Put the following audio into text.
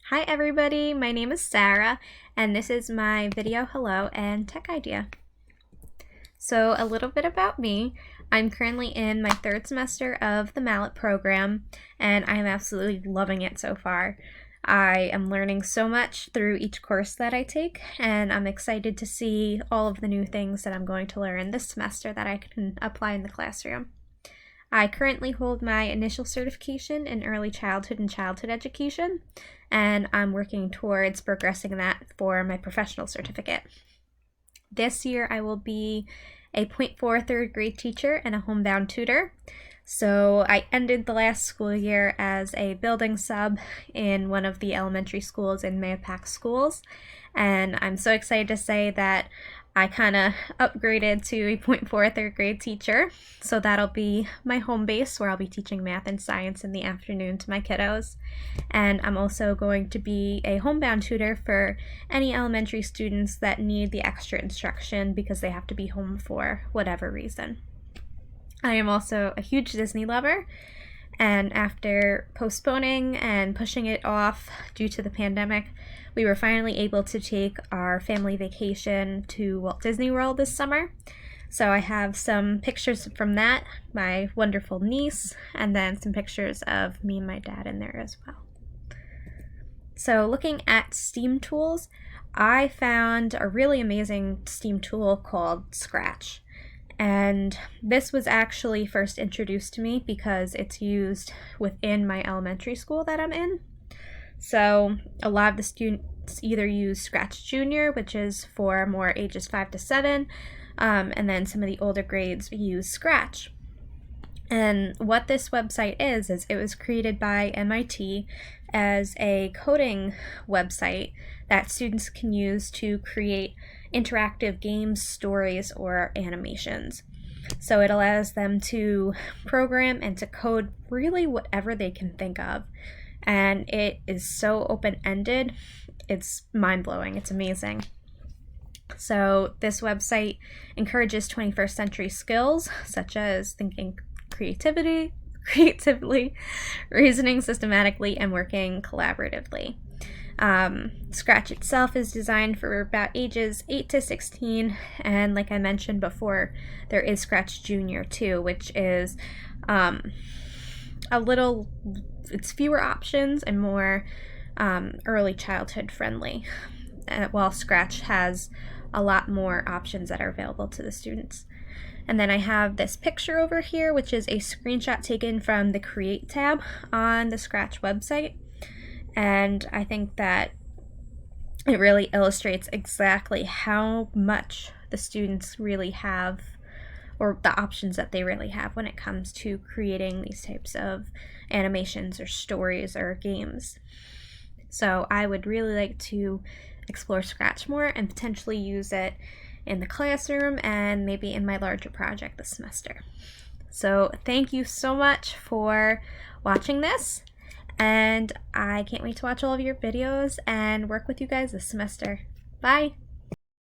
Hi everybody, my name is Sarah and this is my video hello and tech idea. So a little bit about me. I'm currently in my third semester of the Mallet program and I am absolutely loving it so far. I am learning so much through each course that I take and I'm excited to see all of the new things that I'm going to learn this semester that I can apply in the classroom. I currently hold my initial certification in early childhood and childhood education, and I'm working towards progressing that for my professional certificate. This year I will be a .4 third grade teacher and a homebound tutor. So I ended the last school year as a building sub in one of the elementary schools in Mahopac Schools, and I'm so excited to say that I kind of upgraded to a .4 third grade teacher, so that'll be my home base where I'll be teaching math and science in the afternoon to my kiddos. And I'm also going to be a homebound tutor for any elementary students that need the extra instruction because they have to be home for whatever reason. I am also a huge Disney lover, and after postponing and pushing it off due to the pandemic, we were finally able to take our family vacation to Walt Disney World this summer. So I have some pictures from that, my wonderful niece, and then some pictures of me and my dad in there as well. So looking at STEAM tools, I found a really amazing STEAM tool called Scratch. And this was actually first introduced to me because it's used within my elementary school that I'm in. So a lot of the students either use Scratch Junior, which is for more ages 5 to 7, and then some of the older grades use Scratch. And what this website is it was created by MIT as a coding website that students can use to create interactive games, stories, or animations. So it allows them to program and to code really whatever they can think of. And it is so open-ended, it's mind-blowing, it's amazing. So this website encourages 21st century skills such as thinking creatively, reasoning systematically, and working collaboratively. Scratch itself is designed for about ages 8 to 16, and like I mentioned before, there is Scratch Junior too, which is it's fewer options and more early childhood friendly, while Scratch has a lot more options that are available to the students. And then I have this picture over here, which is a screenshot taken from the Create tab on the Scratch website. And I think that it really illustrates exactly how much the students really have, or the options that they really have when it comes to creating these types of animations or stories or games. So I would really like to explore Scratch more and potentially use it in the classroom and maybe in my larger project this semester. So thank you so much for watching this, and I can't wait to watch all of your videos and work with you guys this semester. Bye!